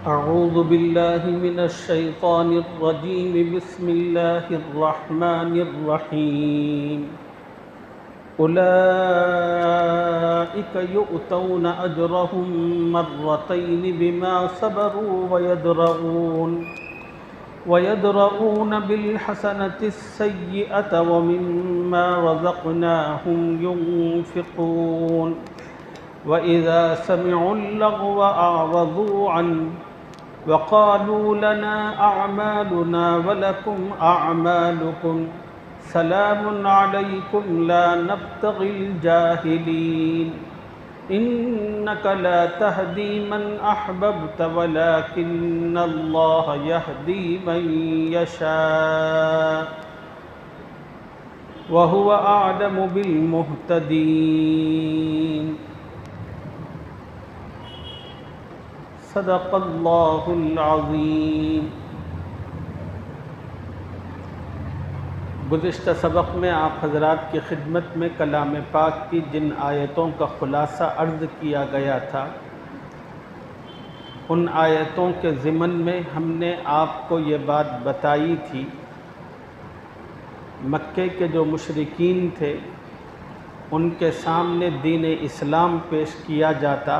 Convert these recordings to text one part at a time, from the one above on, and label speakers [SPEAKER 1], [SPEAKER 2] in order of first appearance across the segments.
[SPEAKER 1] أعوذ بالله من الشيطان الرجيم. بسم الله الرحمن الرحيم. أولئك يؤتون أجرهم مرتين بما صبروا ويدرؤون بالحسنة السيئة ومما رزقناهم ينفقون. وإذا سمعوا اللغو أعرضوا عنه وقالوا لنا أعمالنا ولكم أعمالكم سلام عليكم لا نبتغي الجاهلين. إنك لا تهدي من أحببت ولكن الله يهدي من يشاء وهو أعلم بالمهتدين. صدق اللہ العظیم. گزشتہ سبق میں آپ حضرات کی خدمت میں کلام پاک کی جن آیتوں کا خلاصہ عرض کیا گیا تھا، ان آیتوں کے ضمن میں ہم نے آپ کو یہ بات بتائی تھی، مکے کے جو مشرکین تھے ان کے سامنے دین اسلام پیش کیا جاتا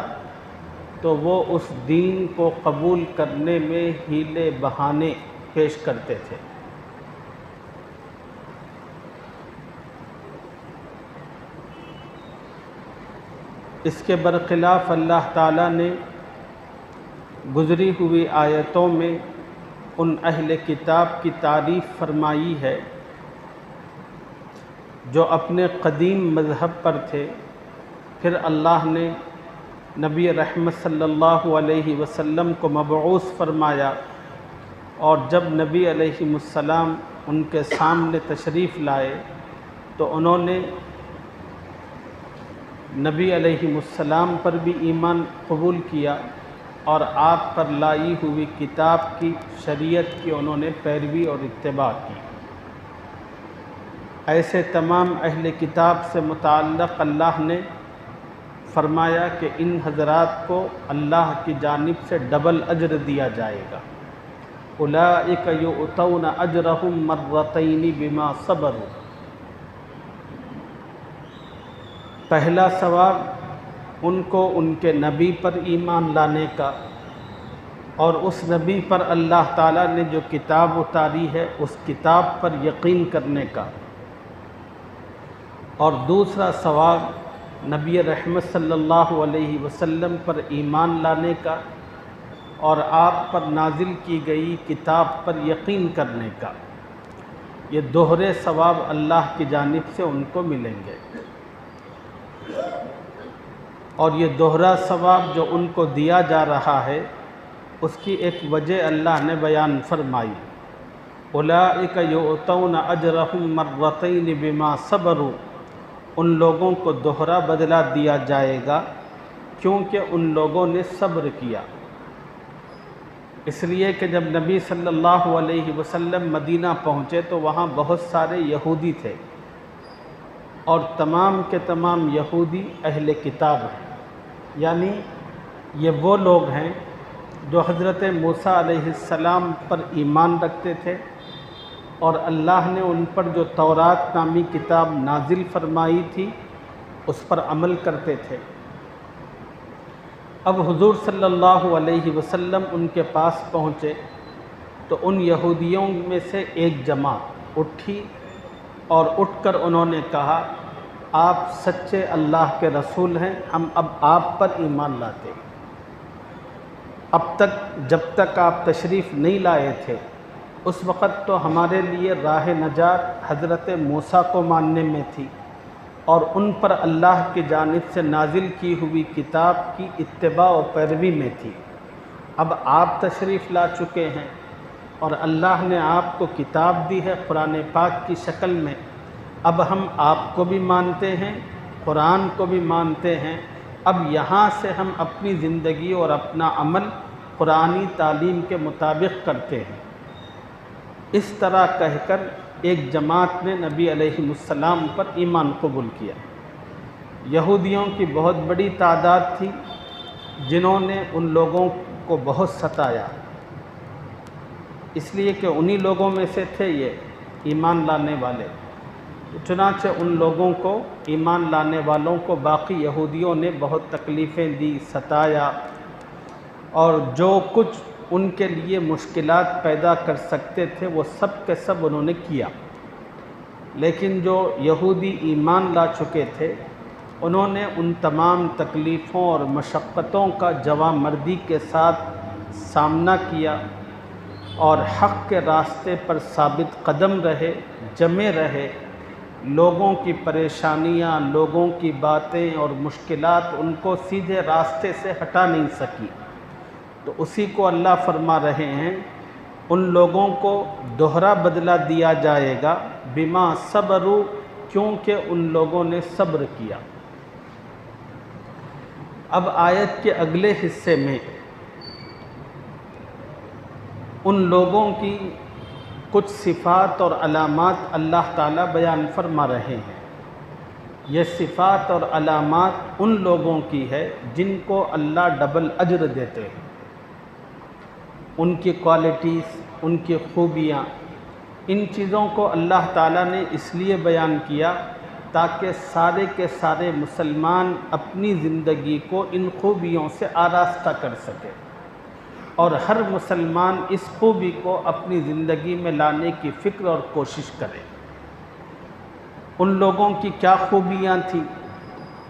[SPEAKER 1] تو وہ اس دین کو قبول کرنے میں حیلے بہانے پیش کرتے تھے. اس کے برخلاف اللہ تعالیٰ نے گزری ہوئی آیتوں میں ان اہل کتاب کی تعریف فرمائی ہے جو اپنے قدیم مذہب پر تھے. پھر اللہ نے نبی رحمت صلی اللہ علیہ وسلم کو مبعوث فرمایا، اور جب نبی علیہ السلام ان کے سامنے تشریف لائے تو انہوں نے نبی علیہ السلام پر بھی ایمان قبول کیا اور آپ پر لائی ہوئی کتاب کی، شریعت کی انہوں نے پیروی اور اتباع کی. ایسے تمام اہل کتاب سے متعلق اللہ نے فرمایا کہ ان حضرات کو اللہ کی جانب سے ڈبل اجر دیا جائے گا. اولئک یؤتون اجرہم مرتین بما صبروا. پہلا ثواب ان کو ان کے نبی پر ایمان لانے کا اور اس نبی پر اللہ تعالیٰ نے جو کتاب اتاری ہے اس کتاب پر یقین کرنے کا، اور دوسرا ثواب نبی رحمت صلی اللہ علیہ وسلم پر ایمان لانے کا اور آپ پر نازل کی گئی کتاب پر یقین کرنے کا. یہ دوہرے ثواب اللہ کی جانب سے ان کو ملیں گے، اور یہ دوہرا ثواب جو ان کو دیا جا رہا ہے اس کی ایک وجہ اللہ نے بیان فرمائی. اولئک یؤتون اجرہم مرتین بما صبروا. ان لوگوں کو دوہرا بدلہ دیا جائے گا کیونکہ ان لوگوں نے صبر کیا. اس لیے کہ جب نبی صلی اللہ علیہ وسلم مدینہ پہنچے تو وہاں بہت سارے یہودی تھے، اور تمام کے تمام یہودی اہل کتاب ہیں، یعنی یہ وہ لوگ ہیں جو حضرت موسیٰ علیہ السلام پر ایمان رکھتے تھے اور اللہ نے ان پر جو تورات نامی کتاب نازل فرمائی تھی اس پر عمل کرتے تھے. اب حضور صلی اللہ علیہ وسلم ان کے پاس پہنچے تو ان یہودیوں میں سے ایک جماعت اٹھی اور اٹھ کر انہوں نے کہا، آپ سچے اللہ کے رسول ہیں، ہم اب آپ پر ایمان لاتے. اب تک جب تک آپ تشریف نہیں لائے تھے اس وقت تو ہمارے لیے راہ نجات حضرت موسیٰ کو ماننے میں تھی اور ان پر اللہ کی جانب سے نازل کی ہوئی کتاب کی اتباع و پیروی میں تھی. اب آپ تشریف لا چکے ہیں اور اللہ نے آپ کو کتاب دی ہے قرآن پاک کی شکل میں، اب ہم آپ کو بھی مانتے ہیں، قرآن کو بھی مانتے ہیں. اب یہاں سے ہم اپنی زندگی اور اپنا عمل قرآنی تعلیم کے مطابق کرتے ہیں. اس طرح کہہ کر ایک جماعت نے نبی علیہ السلام پر ایمان قبول کیا. یہودیوں کی بہت بڑی تعداد تھی جنہوں نے ان لوگوں کو بہت ستایا، اس لیے کہ انہی لوگوں میں سے تھے یہ ایمان لانے والے۔ چنانچہ ان لوگوں کو، ایمان لانے والوں کو باقی یہودیوں نے بہت تکلیفیں دی، ستایا، اور جو کچھ ان کے لیے مشکلات پیدا کر سکتے تھے وہ سب کے سب انہوں نے کیا۔ لیکن جو یہودی ایمان لا چکے تھے انہوں نے ان تمام تکلیفوں اور مشقتوں کا جواں مردی کے ساتھ سامنا کیا اور حق کے راستے پر ثابت قدم رہے، جمے رہے۔ لوگوں کی پریشانیاں، لوگوں کی باتیں اور مشکلات ان کو سیدھے راستے سے ہٹا نہیں سکی۔ تو اسی کو اللہ فرما رہے ہیں ان لوگوں کو دوہرا بدلہ دیا جائے گا بما صبروا، کیونکہ ان لوگوں نے صبر کیا۔ اب آیت کے اگلے حصے میں ان لوگوں کی کچھ صفات اور علامات اللہ تعالیٰ بیان فرما رہے ہیں۔ یہ صفات اور علامات ان لوگوں کی ہے جن کو اللہ ڈبل اجر دیتے ہیں۔ ان کی کوالٹیز، ان کی خوبیاں، ان چیزوں کو اللہ تعالیٰ نے اس لیے بیان کیا تاکہ سارے کے سارے مسلمان اپنی زندگی کو ان خوبیوں سے آراستہ کر سکے، اور ہر مسلمان اس خوبی کو اپنی زندگی میں لانے کی فکر اور کوشش کرے۔ ان لوگوں کی کیا خوبیاں تھیں؟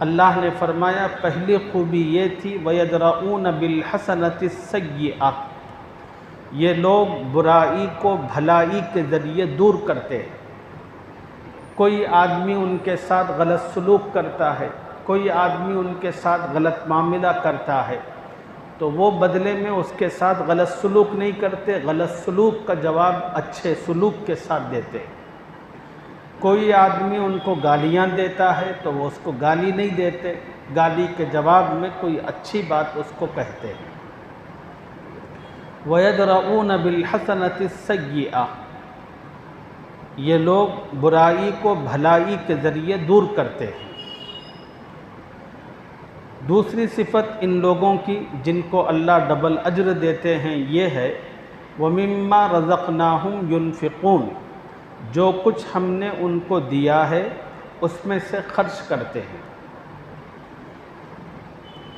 [SPEAKER 1] اللہ نے فرمایا پہلی خوبی یہ تھی وَيَدْرَؤُونَ بِالْحَسَنَةِ السَّيِّئَةِ، یہ لوگ برائی کو بھلائی کے ذریعے دور کرتے ہیں۔ کوئی آدمی ان کے ساتھ غلط سلوک کرتا ہے، کوئی آدمی ان کے ساتھ غلط معاملہ کرتا ہے تو وہ بدلے میں اس کے ساتھ غلط سلوک نہیں کرتے، غلط سلوک کا جواب اچھے سلوک کے ساتھ دیتے۔ کوئی آدمی ان کو گالیاں دیتا ہے تو وہ اس کو گالی نہیں دیتے، گالی کے جواب میں کوئی اچھی بات اس کو کہتے ہیں۔ وَيَدْرَؤُونَ بِالْحَسَنَةِ السَّيِّئَةِ، یہ لوگ برائی کو بھلائی کے ذریعے دور کرتے ہیں۔ دوسری صفت ان لوگوں کی جن کو اللہ ڈبل اجر دیتے ہیں یہ ہے وَمِمَّا رَزَقْنَاهُمْ يُنْفِقُونَ، جو کچھ ہم نے ان کو دیا ہے اس میں سے خرچ کرتے ہیں۔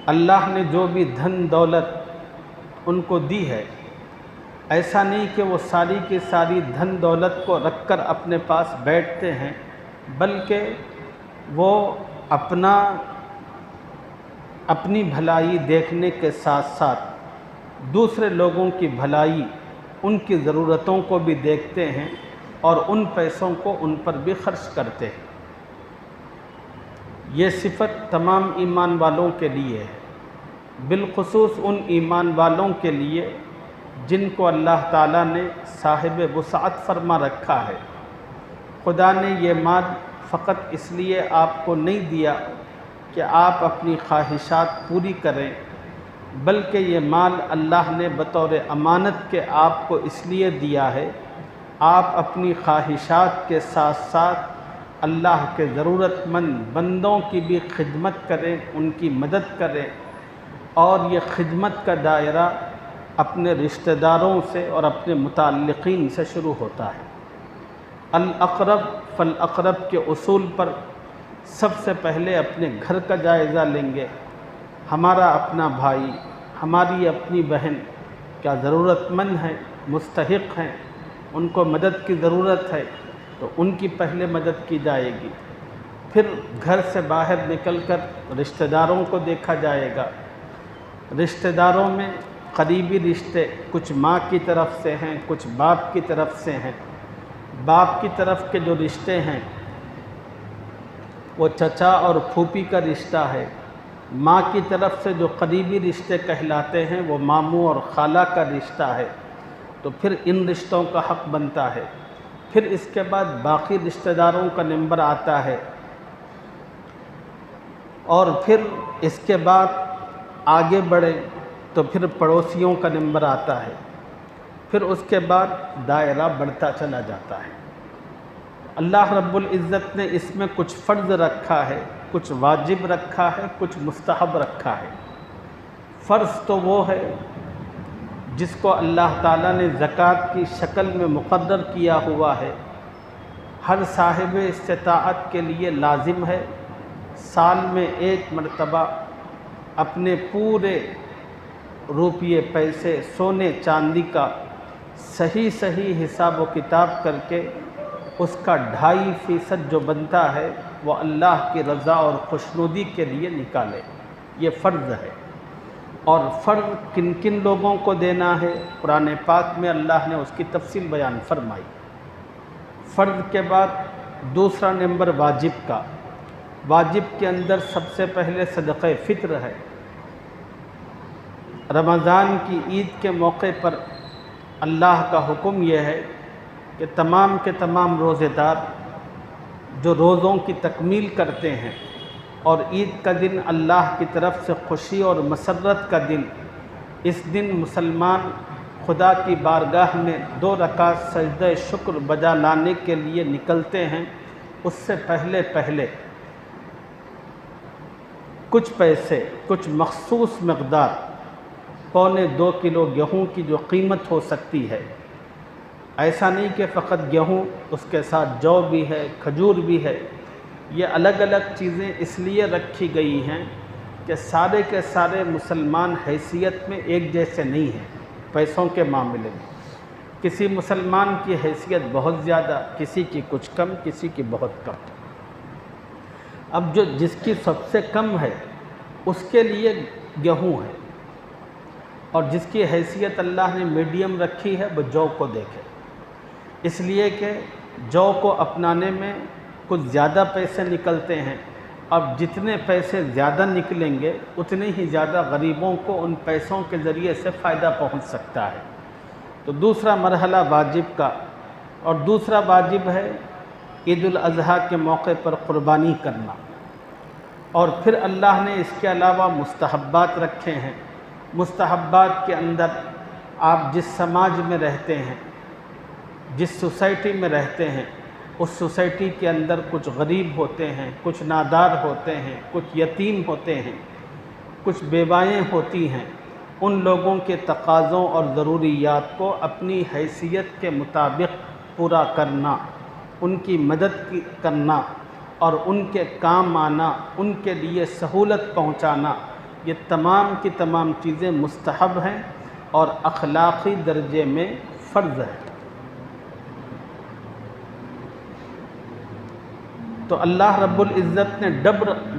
[SPEAKER 1] اللہ نے جو بھی دھن دولت ان کو دی ہے، ایسا نہیں کہ وہ ساری کی ساری دھن دولت کو رکھ کر اپنے پاس بیٹھتے ہیں، بلکہ وہ اپنی بھلائی دیکھنے کے ساتھ ساتھ دوسرے لوگوں کی بھلائی، ان کی ضرورتوں کو بھی دیکھتے ہیں اور ان پیسوں کو ان پر بھی خرچ کرتے ہیں۔ یہ صفت تمام ایمان والوں کے لیے ہے، بالخصوص ان ایمان والوں کے لیے جن کو اللہ تعالیٰ نے صاحب وسعت فرما رکھا ہے۔ خدا نے یہ مال فقط اس لیے آپ کو نہیں دیا کہ آپ اپنی خواہشات پوری کریں، بلکہ یہ مال اللہ نے بطور امانت کے آپ کو اس لیے دیا ہے آپ اپنی خواہشات کے ساتھ ساتھ اللہ کے ضرورت مند بندوں کی بھی خدمت کریں، ان کی مدد کریں، اور یہ خدمت کا دائرہ اپنے رشتہ داروں سے اور اپنے متعلقین سے شروع ہوتا ہے۔ الاقرب فالاقرب کے اصول پر سب سے پہلے اپنے گھر کا جائزہ لیں گے۔ ہمارا اپنا بھائی، ہماری اپنی بہن کیا ضرورت مند ہیں، مستحق ہیں، ان کو مدد کی ضرورت ہے تو ان کی پہلے مدد کی جائے گی۔ پھر گھر سے باہر نکل کر رشتہ داروں کو دیکھا جائے گا۔ رشتہ داروں میں قریبی رشتے کچھ ماں کی طرف سے ہیں، کچھ باپ کی طرف سے ہیں۔ باپ کی طرف کے جو رشتے ہیں وہ چچا اور پھوپھی کا رشتہ ہے۔ ماں کی طرف سے جو قریبی رشتے کہلاتے ہیں وہ ماموں اور خالہ کا رشتہ ہے، تو پھر ان رشتوں کا حق بنتا ہے۔ پھر اس کے بعد باقی رشتہ داروں کا نمبر آتا ہے، اور پھر اس کے بعد آگے بڑھیں تو پھر پڑوسیوں کا نمبر آتا ہے۔ پھر اس کے بعد دائرہ بڑھتا چلا جاتا ہے۔ اللہ رب العزت نے اس میں کچھ فرض رکھا ہے، کچھ واجب رکھا ہے، کچھ مستحب رکھا ہے۔ فرض تو وہ ہے جس کو اللہ تعالیٰ نے زکوٰۃ کی شکل میں مقرر کیا ہوا ہے، ہر صاحب استطاعت کے لیے لازم ہے سال میں ایک مرتبہ اپنے پورے روپیے پیسے سونے چاندی کا صحیح حساب و کتاب کر کے اس کا 2.5% جو بنتا ہے وہ اللہ کی رضا اور خوشنودی کے لیے نکالے۔ یہ فرض ہے۔ اور فرض کن کن لوگوں کو دینا ہے، قرآن پاک میں اللہ نے اس کی تفصیل بیان فرمائی۔ فرض کے بعد دوسرا نمبر واجب کا۔ واجب کے اندر سب سے پہلے صدقہ فطر ہے۔ رمضان کی عید کے موقع پر اللہ کا حکم یہ ہے کہ تمام کے تمام روزے دار جو روزوں کی تکمیل کرتے ہیں، اور عید کا دن اللہ کی طرف سے خوشی اور مسرت کا دن، اس دن مسلمان خدا کی بارگاہ میں 2 رکعت سجدہ شکر بجا لانے کے لیے نکلتے ہیں۔ اس سے پہلے کچھ پیسے، کچھ مخصوص مقدار، 1.25 کلو گیہوں کی جو قیمت ہو سکتی ہے، ایسا نہیں کہ فقط گیہوں، اس کے ساتھ جو بھی ہے، کھجور بھی ہے، یہ الگ الگ چیزیں اس لیے رکھی گئی ہیں کہ سارے کے سارے مسلمان حیثیت میں ایک جیسے نہیں ہیں۔ پیسوں کے معاملے میں کسی مسلمان کی حیثیت بہت زیادہ، کسی کی کچھ کم، کسی کی بہت کم۔ اب جس کی سب سے کم ہے اس کے لیے گیہوں ہے، اور جس کی حیثیت اللہ نے میڈیم رکھی ہے وہ جو کو دیکھے، اس لیے کہ جو کو اپنانے میں کچھ زیادہ پیسے نکلتے ہیں۔ اب جتنے پیسے زیادہ نکلیں گے اتنے ہی زیادہ غریبوں کو ان پیسوں کے ذریعے سے فائدہ پہنچ سکتا ہے۔ تو دوسرا مرحلہ واجب کا، اور دوسرا واجب ہے عید الاضحیٰ کے موقع پر قربانی کرنا۔ اور پھر اللہ نے اس کے علاوہ مستحبات رکھے ہیں۔ مستحبات کے اندر آپ جس سماج میں رہتے ہیں، جس سوسائٹی میں رہتے ہیں، اس سوسائٹی کے اندر کچھ غریب ہوتے ہیں، کچھ نادار ہوتے ہیں، کچھ یتیم ہوتے ہیں، کچھ بیوائیں ہوتی ہیں۔ ان لوگوں کے تقاضوں اور ضروریات کو اپنی حیثیت کے مطابق پورا کرنا، ان کی مدد کرنا اور ان کے کام آنا، ان کے لیے سہولت پہنچانا، یہ تمام کی تمام چیزیں مستحب ہیں اور اخلاقی درجے میں فرض ہے۔ تو اللہ رب العزت نے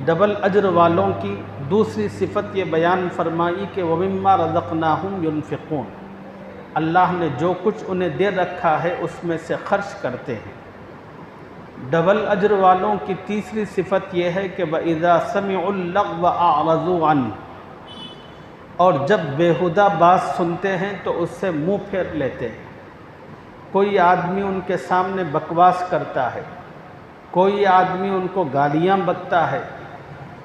[SPEAKER 1] ڈبل اجر والوں کی دوسری صفت یہ بیان فرمائی کہ وَمِمَّا رَزَقْنَاهُمْ يُنْفِقُونَ، اللہ نے جو کچھ انہیں دے رکھا ہے اس میں سے خرچ کرتے ہیں۔ ڈبل اجر والوں کی تیسری صفت یہ ہے کہ وَإِذَا سَمِعُوا اللَّغْوَ أَعْرَضُوا عَنْهُ، اور جب بیہودہ بات سنتے ہیں تو اس سے منہ پھیر لیتے ہیں۔ کوئی آدمی ان کے سامنے بکواس کرتا ہے، کوئی آدمی ان کو گالیاں بکتا ہے،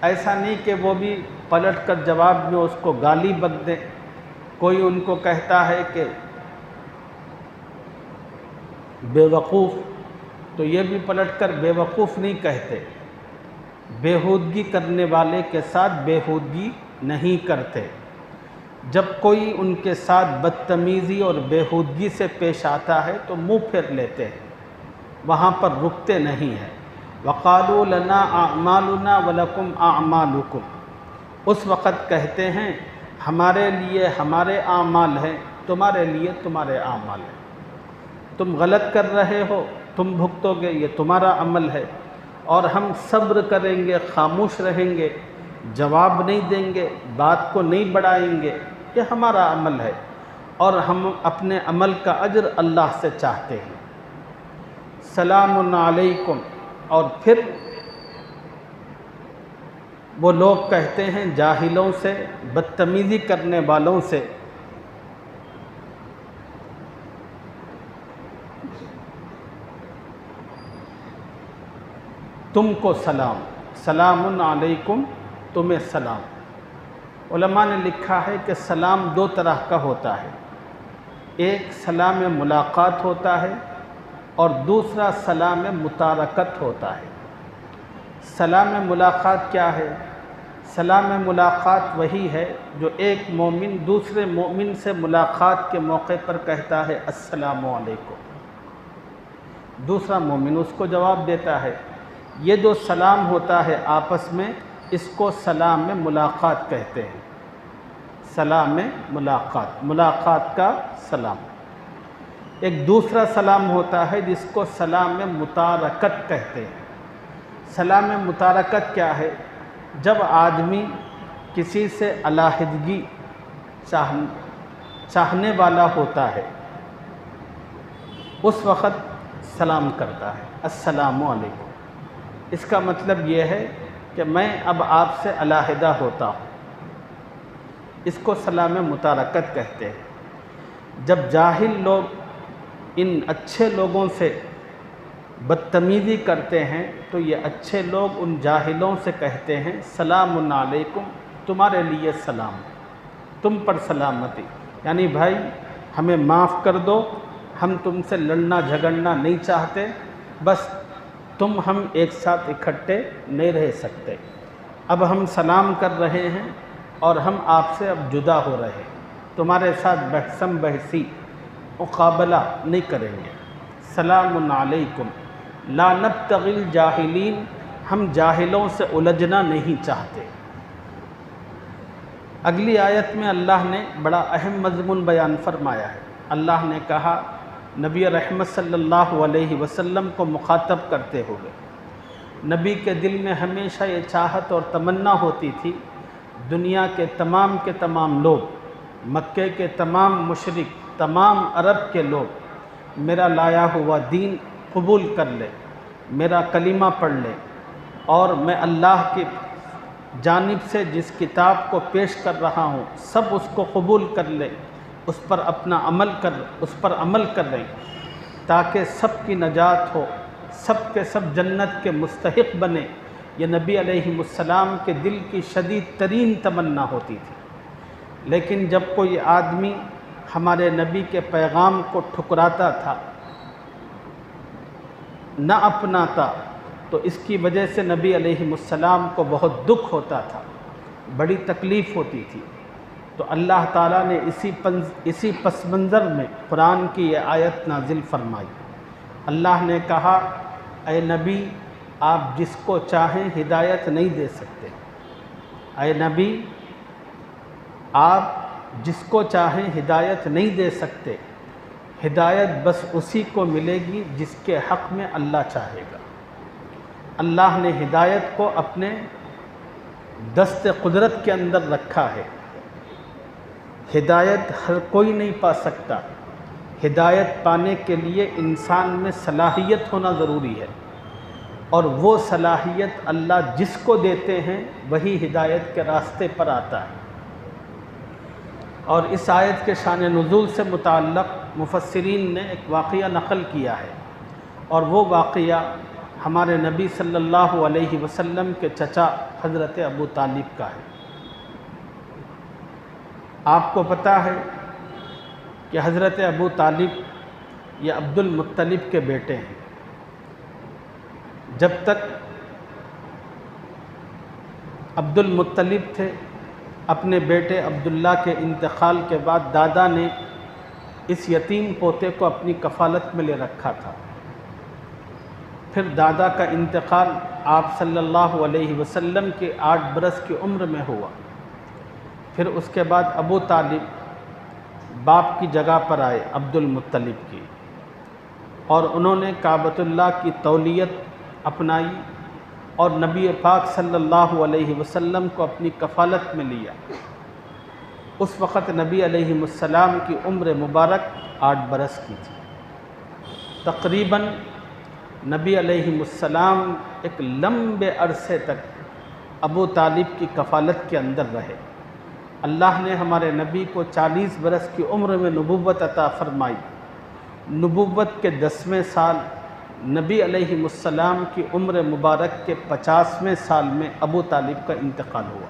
[SPEAKER 1] ایسا نہیں کہ وہ بھی پلٹ کر جواب میں اس کو گالی بک دیں۔ کوئی ان کو کہتا ہے کہ بے وقوف، تو یہ بھی پلٹ کر بے وقوف نہیں کہتے، بیہودگی کرنے والے کے ساتھ بیہودگی نہیں کرتے۔ جب کوئی ان کے ساتھ بدتمیزی اور بیہودگی سے پیش آتا ہے تو منہ پھیر لیتے ہیں، وہاں پر رکتے نہیں ہیں۔ وَقَالُوا لَنَا أَعْمَالُنَا وَلَكُمْ أَعْمَالُكُمْ، اس وقت کہتے ہیں ہمارے لیے ہمارے اعمال ہیں، تمہارے لیے تمہارے اعمال ہیں۔ تم غلط کر رہے ہو، تم بھگتو گے، یہ تمہارا عمل ہے، اور ہم صبر کریں گے، خاموش رہیں گے، جواب نہیں دیں گے، بات کو نہیں بڑھائیں گے، یہ ہمارا عمل ہے، اور ہم اپنے عمل کا اجر اللہ سے چاہتے ہیں۔ سلام علیکم، اور پھر وہ لوگ کہتے ہیں جاہلوں سے، بدتمیزی کرنے والوں سے، تم کو سلام، سلام علیکم، تمہیں سلام۔ علماء نے لکھا ہے کہ سلام 2 طرح کا ہوتا ہے، ایک سلام ملاقات ہوتا ہے اور دوسرا سلام متارکت ہوتا ہے۔ سلام ملاقات کیا ہے؟ سلام ملاقات وہی ہے جو ایک مومن دوسرے مومن سے ملاقات کے موقع پر کہتا ہے السلام علیکم، دوسرا مومن اس کو جواب دیتا ہے۔ یہ جو سلام ہوتا ہے آپس میں، اس کو سلام ملاقات کہتے ہیں۔ سلام ملاقات، ملاقات کا سلام۔ ایک دوسرا سلام ہوتا ہے جس کو سلام متارکت کہتے ہیں۔ سلام متارکت کیا ہے؟ جب آدمی کسی سے علیحدگی چاہنے والا ہوتا ہے، اس وقت سلام کرتا ہے السلام علیکم۔ اس کا مطلب یہ ہے کہ میں اب آپ سے علیحدہ ہوتا ہوں، اس کو سلام متارکت کہتے ہیں۔ جب جاہل لوگ ان اچھے لوگوں سے بدتمیزی کرتے ہیں تو یہ اچھے لوگ ان جاہلوں سے کہتے ہیں سلام علیکم، تمہارے لیے سلام، تم پر سلامتی، یعنی بھائی ہمیں معاف کر دو، ہم تم سے لڑنا جھگڑنا نہیں چاہتے، بس تم ہم ایک ساتھ اکٹھے نہیں رہ سکتے، اب ہم سلام کر رہے ہیں اور ہم آپ سے اب جدا ہو رہے ہیں، تمہارے ساتھ بحثم بحثی مقابلہ نہیں کریں گے۔ سلام علیکم لا نبتغی الجاہلین، ہم جاہلوں سے الجھنا نہیں چاہتے۔ اگلی آیت میں اللہ نے بڑا اہم مضمون بیان فرمایا ہے۔ اللہ نے کہا نبی رحمت صلی اللہ علیہ وسلم کو مخاطب کرتے ہوئے، نبی کے دل میں ہمیشہ یہ چاہت اور تمنا ہوتی تھی دنیا کے تمام لوگ، مکے کے تمام مشرک، تمام عرب کے لوگ میرا لایا ہوا دین قبول کر لے، میرا کلمہ پڑھ لے، اور میں اللہ کی جانب سے جس کتاب کو پیش کر رہا ہوں سب اس کو قبول کر لے، اس پر عمل کر لیں، تاکہ سب کی نجات ہو، سب کے سب جنت کے مستحق بنے۔ یہ نبی علیہ السلام کے دل کی شدید ترین تمنا ہوتی تھی۔ لیکن جب کوئی آدمی ہمارے نبی کے پیغام کو ٹھکراتا تھا، نہ اپناتا، تو اس کی وجہ سے نبی علیہ السلام کو بہت دکھ ہوتا تھا، بڑی تکلیف ہوتی تھی۔ تو اللہ تعالیٰ نے اسی پس منظر میں قرآن کی یہ آیت نازل فرمائی۔ اللہ نے کہا اے نبی آپ جس کو چاہیں ہدایت نہیں دے سکتے، اے نبی آپ جس کو چاہیں ہدایت نہیں دے سکتے، ہدایت بس اسی کو ملے گی جس کے حق میں اللہ چاہے گا۔ اللہ نے ہدایت کو اپنے دست قدرت کے اندر رکھا ہے۔ ہدایت ہر کوئی نہیں پا سکتا، ہدایت پانے کے لیے انسان میں صلاحیت ہونا ضروری ہے، اور وہ صلاحیت اللہ جس کو دیتے ہیں وہی ہدایت کے راستے پر آتا ہے۔ اور اس آیت کے شان نزول سے متعلق مفسرین نے ایک واقعہ نقل کیا ہے، اور وہ واقعہ ہمارے نبی صلی اللہ علیہ وسلم کے چچا حضرت ابو طالب کا ہے۔ آپ کو پتہ ہے کہ حضرت ابو طالب یہ عبد المطلب کے بیٹے ہیں۔ جب تک عبد المطلب تھے، اپنے بیٹے عبداللہ کے انتقال کے بعد دادا نے اس یتیم پوتے کو اپنی کفالت میں لے رکھا تھا۔ پھر دادا کا انتقال آپ صلی اللہ علیہ وسلم کے 8 برس کی عمر میں ہوا۔ پھر اس کے بعد ابو طالب باپ کی جگہ پر آئے عبد المطلب کی، اور انہوں نے کعبۃ اللہ کی تولیت اپنائی اور نبی پاک صلی اللہ علیہ وسلم کو اپنی کفالت میں لیا۔ اس وقت نبی علیہ السلام کی عمر مبارک 8 برس کی تھی۔ تقریباً نبی علیہ السلام ایک لمبے عرصے تک ابو طالب کی کفالت کے اندر رہے۔ اللہ نے ہمارے نبی کو 40 برس کی عمر میں نبوت عطا فرمائی۔ نبوت کے 10ویں سال نبی علیہ السلام کی عمر مبارک کے 50ویں سال میں ابو طالب کا انتقال ہوا۔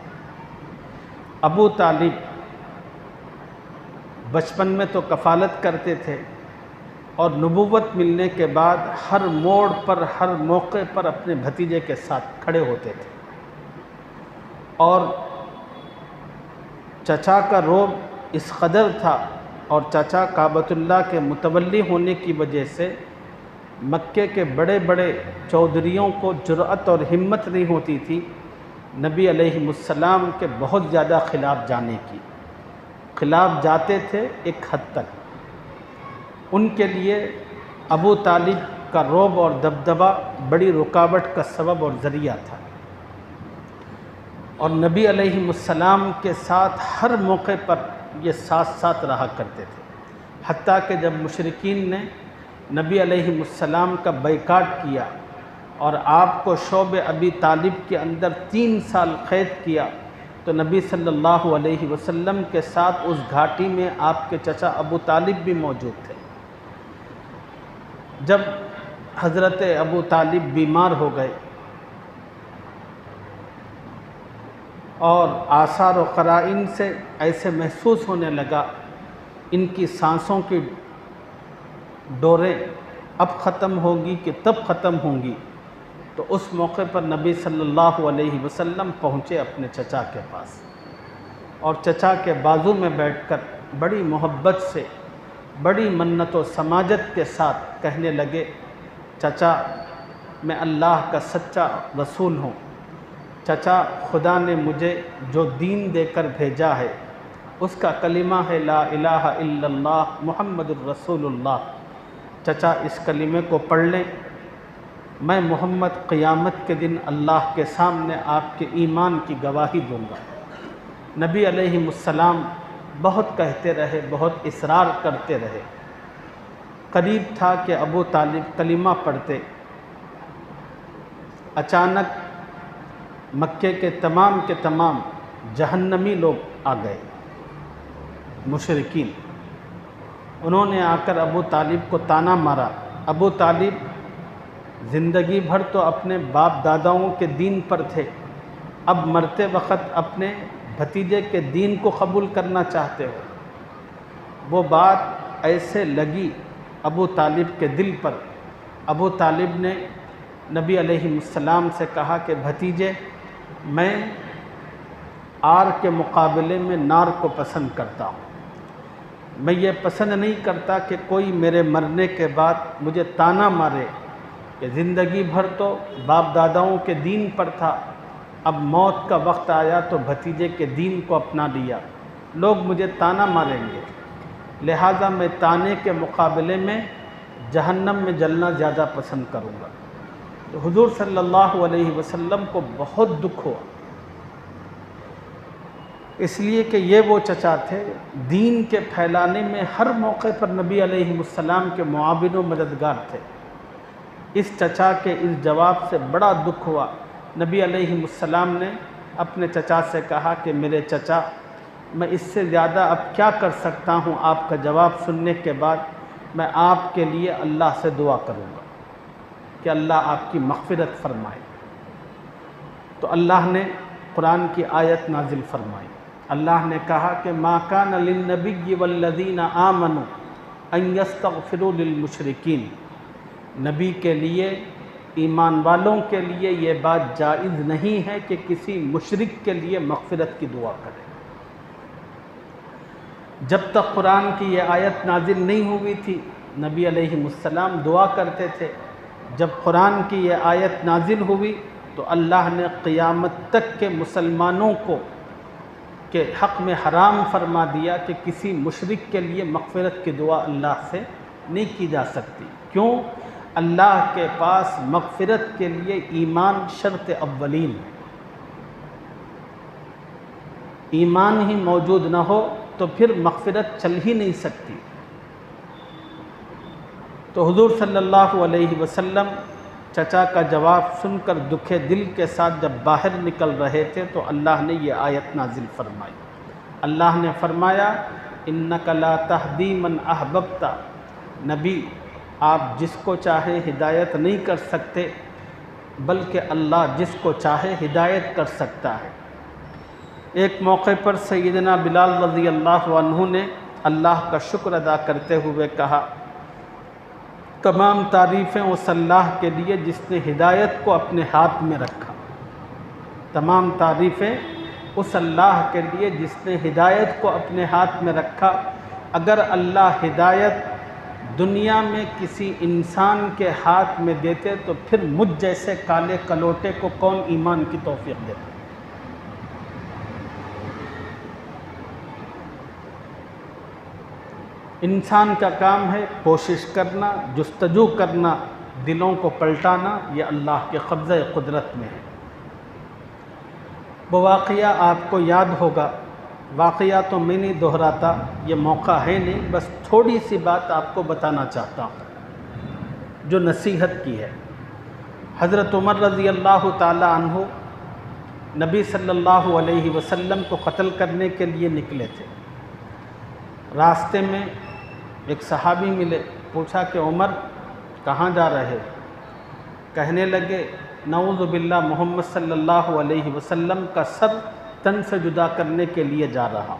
[SPEAKER 1] ابو طالب بچپن میں تو کفالت کرتے تھے، اور نبوت ملنے کے بعد ہر موڑ پر ہر موقع پر اپنے بھتیجے کے ساتھ کھڑے ہوتے تھے۔ اور چچا کا روب اس قدر تھا اور چچا کعبۃ اللہ کے متولی ہونے کی وجہ سے مکے کے بڑے بڑے چودھریوں کو جرأت اور ہمت نہیں ہوتی تھی نبی علیہ السلام کے بہت زیادہ خلاف جانے کی. خلاف جاتے تھے ایک حد تک. ان کے لیے ابو طالب کا رعب اور دبدبہ بڑی رکاوٹ کا سبب اور ذریعہ تھا، اور نبی علیہ السلام کے ساتھ ہر موقع پر یہ ساتھ ساتھ رہا کرتے تھے. حتیٰ کہ جب مشرکین نے نبی علیہ السلام کا بائیکاٹ کیا اور آپ کو شعب ابی طالب کے اندر 3 سال قید کیا تو نبی صلی اللہ علیہ وسلم کے ساتھ اس گھاٹی میں آپ کے چچا ابو طالب بھی موجود تھے. جب حضرت ابو طالب بیمار ہو گئے اور آثار و قرائن سے ایسے محسوس ہونے لگا ان کی سانسوں کی ڈوریں اب ختم ہوں گی کہ تب ختم ہوں گی، تو اس موقع پر نبی صلی اللہ علیہ وسلم پہنچے اپنے چچا کے پاس اور چچا کے بازو میں بیٹھ کر بڑی محبت سے بڑی منت و سماجت کے ساتھ کہنے لگے، چچا میں اللہ کا سچا رسول ہوں. چچا خدا نے مجھے جو دین دے کر بھیجا ہے اس کا کلمہ ہے لا الہ الا اللہ محمد الرسول اللہ. چچا اس کلمے کو پڑھ لیں، میں محمد قیامت کے دن اللہ کے سامنے آپ کے ایمان کی گواہی دوں گا. نبی علیہ السلام بہت کہتے رہے، بہت اصرار کرتے رہے. قریب تھا کہ ابو طالب کلمہ پڑھتے. اچانک مکے کے تمام جہنمی لوگ آ گئے، مشرکین. انہوں نے آ کر ابو طالب کو طعنہ مارا. ابو طالب زندگی بھر تو اپنے باپ داداؤں کے دین پر تھے، اب مرتے وقت اپنے بھتیجے کے دین کو قبول کرنا چاہتے ہو. وہ بات ایسے لگی ابو طالب کے دل پر. ابو طالب نے نبی علیہ السلام سے کہا کہ بھتیجے، میں آر کے مقابلے میں نار کو پسند کرتا ہوں. میں یہ پسند نہیں کرتا کہ کوئی میرے مرنے کے بعد مجھے طعنہ مارے کہ زندگی بھر تو باپ داداؤں کے دین پر تھا، اب موت کا وقت آیا تو بھتیجے کے دین کو اپنا لیا، لوگ مجھے طعنہ ماریں گے. لہٰذا میں طعنے کے مقابلے میں جہنم میں جلنا زیادہ پسند کروں گا. تو حضور صلی اللہ علیہ وسلم کو بہت دکھ ہوا، اس لیے کہ یہ وہ چچا تھے دین کے پھیلانے میں ہر موقع پر نبی علیہ السلام کے معاون و مددگار تھے. اس چچا کے اس جواب سے بڑا دکھ ہوا. نبی علیہ السلام نے اپنے چچا سے کہا کہ میرے چچا، میں اس سے زیادہ اب کیا کر سکتا ہوں؟ آپ کا جواب سننے کے بعد میں آپ کے لیے اللہ سے دعا کروں گا کہ اللہ آپ کی مغفرت فرمائے. تو اللہ نے قرآن کی آیت نازل فرمائی. اللہ نے کہا کہ ما کان للنبی والذین آمنوا ان یستغفروا للمشرکین. نبی کے لیے، ایمان والوں کے لیے یہ بات جائز نہیں ہے کہ کسی مشرک کے لیے مغفرت کی دعا کرے. جب تک قرآن کی یہ آیت نازل نہیں ہوئی تھی نبی علیہ السلام دعا کرتے تھے. جب قرآن کی یہ آیت نازل ہوئی تو اللہ نے قیامت تک کے مسلمانوں کو کے حق میں حرام فرما دیا کہ کسی مشرک کے لیے مغفرت کی دعا اللہ سے نہیں کی جا سکتی. کیوں؟ اللہ کے پاس مغفرت کے لیے ایمان شرط اولین ہے. ایمان ہی موجود نہ ہو تو پھر مغفرت چل ہی نہیں سکتی. تو حضور صلی اللہ علیہ وسلم چچا کا جواب سن کر دکھے دل کے ساتھ جب باہر نکل رہے تھے تو اللہ نے یہ آیت نازل فرمائی. اللہ نے فرمایا انک لا تہدی من احببت. نبی، آپ جس کو چاہے ہدایت نہیں کر سکتے، بلکہ اللہ جس کو چاہے ہدایت کر سکتا ہے. ایک موقع پر سیدنا بلال رضی اللہ عنہ نے اللہ کا شکر ادا کرتے ہوئے کہا، تمام تعریفیں اس اللہ کے لیے جس نے ہدایت کو اپنے ہاتھ میں رکھا. تمام تعریفیں اس اللہ کے لیے جس نے ہدایت کو اپنے ہاتھ میں رکھا۔ اگر اللہ ہدایت دنیا میں کسی انسان کے ہاتھ میں دیتے تو پھر مجھ جیسے کالے کلوٹے کو کون ایمان کی توفیق دیتا؟ انسان کا کام ہے کوشش کرنا، جستجو کرنا، دلوں کو پلٹانا، یہ اللہ کے قبضہ قدرت میں ہے۔ وہ واقعہ آپ کو یاد ہوگا، واقعہ تو میں نہیں دہراتا، یہ موقع ہے نہیں، بس تھوڑی سی بات آپ کو بتانا چاہتا ہوں جو نصیحت کی ہے۔ حضرت عمر رضی اللہ تعالی عنہ نبی صلی اللہ علیہ وسلم کو قتل کرنے کے لیے نکلے تھے۔ راستے میں ایک صحابی ملے، پوچھا کہ عمر کہاں جا رہے؟ کہنے لگے نعوذ باللہ محمد صلی اللہ علیہ وسلم کا سر تن سے جدا کرنے کے لیے جا رہا۔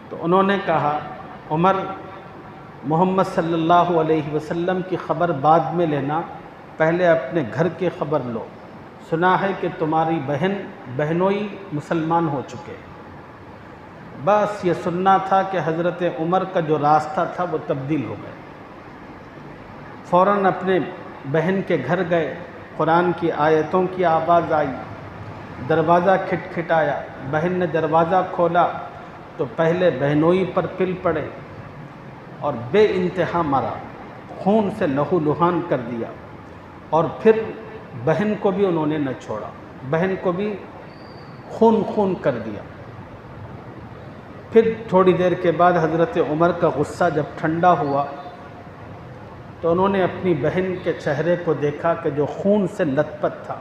[SPEAKER 1] تو انہوں نے کہا عمر محمد صلی اللہ علیہ وسلم کی خبر بعد میں لینا، پہلے اپنے گھر کی خبر لو، سنا ہے کہ تمہاری بہنوئی مسلمان ہو چکے۔ بس یہ سننا تھا کہ حضرت عمر کا جو راستہ تھا وہ تبدیل ہو گیا۔ فوراً اپنے بہن کے گھر گئے، قرآن کی آیتوں کی آواز آئی، دروازہ کھٹکھٹایا، بہن نے دروازہ کھولا تو پہلے بہنوئی پر پل پڑے اور بے انتہا مرا، خون سے لہو لہان کر دیا، اور پھر بہن کو بھی انہوں نے نہ چھوڑا، بہن کو بھی خون کر دیا۔ پھر تھوڑی دیر کے بعد حضرت عمر کا غصہ جب ٹھنڈا ہوا تو انہوں نے اپنی بہن کے چہرے کو دیکھا کہ جو خون سے لت پت تھا۔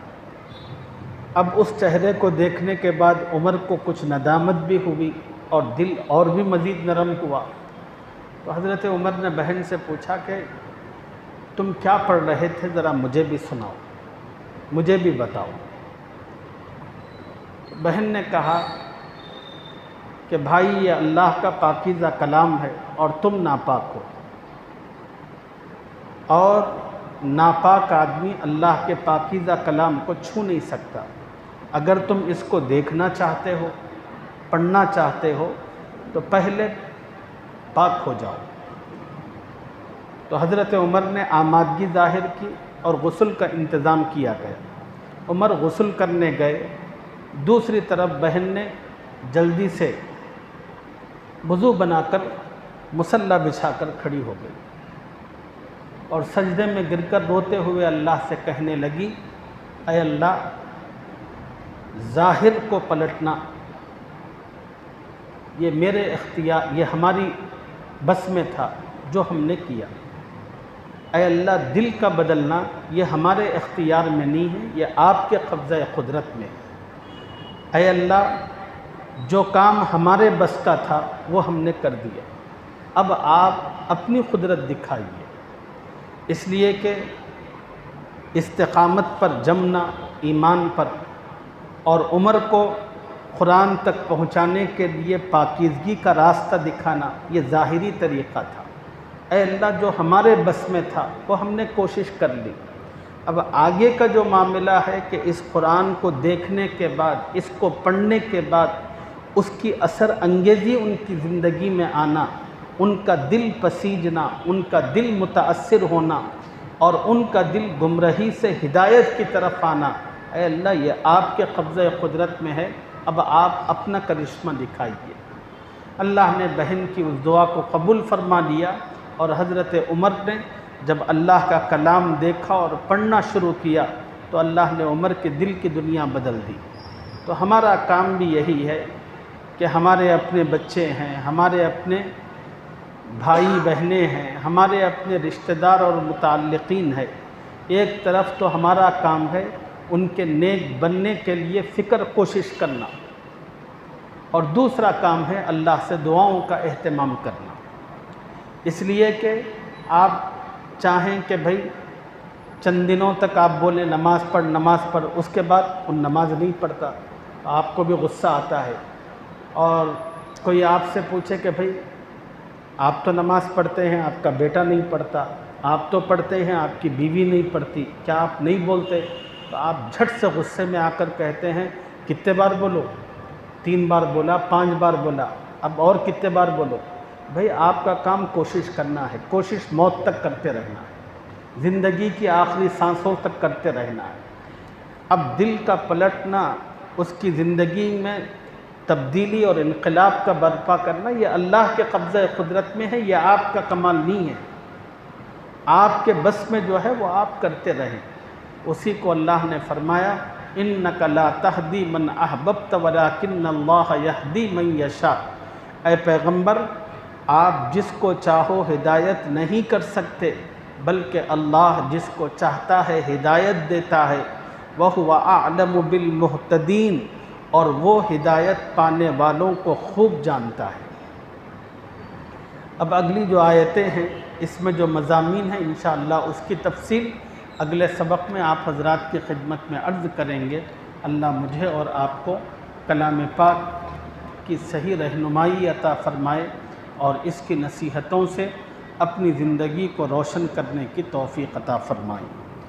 [SPEAKER 1] اب اس چہرے کو دیکھنے کے بعد عمر کو کچھ ندامت بھی ہوئی اور دل اور بھی مزید نرم ہوا۔ تو حضرت عمر نے بہن سے پوچھا کہ تم کیا پڑھ رہے تھے، ذرا مجھے بھی سناؤ، مجھے بھی بتاؤ۔ بہن نے کہا کہ بھائی یہ اللہ کا پاکیزہ کلام ہے اور تم ناپاک ہو، اور ناپاک آدمی اللہ کے پاکیزہ کلام کو چھو نہیں سکتا۔ اگر تم اس کو دیکھنا چاہتے ہو، پڑھنا چاہتے ہو تو پہلے پاک ہو جاؤ۔ تو حضرت عمر نے آمادگی ظاہر کی اور غسل کا انتظام کیا گیا۔ عمر غسل کرنے گئے، دوسری طرف بہن نے جلدی سے وضو بنا کر مصلی بچھا کر کھڑی ہو گئی اور سجدے میں گر کر روتے ہوئے اللہ سے کہنے لگی، اے اللہ، ظاہر کو پلٹنا یہ میرے اختیار، یہ ہماری بس میں تھا جو ہم نے کیا۔ اے اللہ، دل کا بدلنا یہ ہمارے اختیار میں نہیں ہے، یہ آپ کے قبضہ قدرت میں ہے۔ اے اللہ، جو کام ہمارے بس کا تھا وہ ہم نے کر دیا، اب آپ اپنی قدرت دکھائیے۔ اس لیے کہ استقامت پر جمنا، ایمان پر، اور عمر کو قرآن تک پہنچانے کے لیے پاکیزگی کا راستہ دکھانا یہ ظاہری طریقہ تھا۔ اے اللہ، جو ہمارے بس میں تھا وہ ہم نے کوشش کر لی، اب آگے کا جو معاملہ ہے کہ اس قرآن کو دیکھنے کے بعد، اس کو پڑھنے کے بعد اس کی اثر انگیزی ان کی زندگی میں آنا، ان کا دل پسیجنا، ان کا دل متاثر ہونا اور ان کا دل گمراہی سے ہدایت کی طرف آنا، اے اللہ یہ آپ کے قبضہ قدرت میں ہے، اب آپ اپنا کرشمہ دکھائیے۔ اللہ نے بہن کی اس دعا کو قبول فرما لیا، اور حضرت عمر نے جب اللہ کا کلام دیکھا اور پڑھنا شروع کیا تو اللہ نے عمر کے دل کی دنیا بدل دی۔ تو ہمارا کام بھی یہی ہے کہ ہمارے اپنے بچے ہیں، ہمارے اپنے بھائی بہنیں ہیں، ہمارے اپنے رشتہ دار اور متعلقین ہیں، ایک طرف تو ہمارا کام ہے ان کے نیک بننے کے لیے فکر کوشش کرنا، اور دوسرا کام ہے اللہ سے دعاؤں کا اہتمام کرنا۔ اس لیے کہ آپ چاہیں کہ بھئی چند دنوں تک آپ بولیں نماز پڑھ، اس کے بعد ان نماز نہیں پڑھتا، آپ کو بھی غصہ آتا ہے۔ اور کوئی آپ سے پوچھے کہ بھئی آپ تو نماز پڑھتے ہیں، آپ کا بیٹا نہیں پڑھتا، آپ تو پڑھتے ہیں، آپ کی بیوی نہیں پڑھتی، کیا آپ نہیں بولتے؟ تو آپ جھٹ سے غصے میں آ کر کہتے ہیں کتنے بار بولو، 3 بار بولا، 5 بار بولا، اب اور کتنے بار بولو؟ بھئی آپ کا کام کوشش کرنا ہے، کوشش موت تک کرتے رہنا ہے، زندگی کی آخری سانسوں تک کرتے رہنا ہے۔ اب دل کا پلٹنا، اس کی زندگی میں تبدیلی اور انقلاب کا برپا کرنا، یہ اللہ کے قبضہ قدرت میں ہے، یہ آپ کا کمال نہیں ہے۔ آپ کے بس میں جو ہے وہ آپ کرتے رہیں۔ اسی کو اللہ نے فرمایا اِنَّكَ لَا تَهْدِي مَنْ أَحْبَبْتَ وَلَكِنَّ اللَّهَ يَهْدِي مَنْ يَشَاءُ۔ اے پیغمبر، آپ جس کو چاہو ہدایت نہیں کر سکتے، بلکہ اللہ جس کو چاہتا ہے ہدایت دیتا ہے۔ وَهُوَ أَعْلَمُ بِالْمُهْتَدِينَ، اور وہ ہدایت پانے والوں کو خوب جانتا ہے۔ اب اگلی جو آیتیں ہیں اس میں جو مضامین ہیں انشاءاللہ اس کی تفصیل اگلے سبق میں آپ حضرات کی خدمت میں عرض کریں گے۔ اللہ مجھے اور آپ کو کلام پاک کی صحیح رہنمائی عطا فرمائے اور اس کی نصیحتوں سے اپنی زندگی کو روشن کرنے کی توفیق عطا فرمائے۔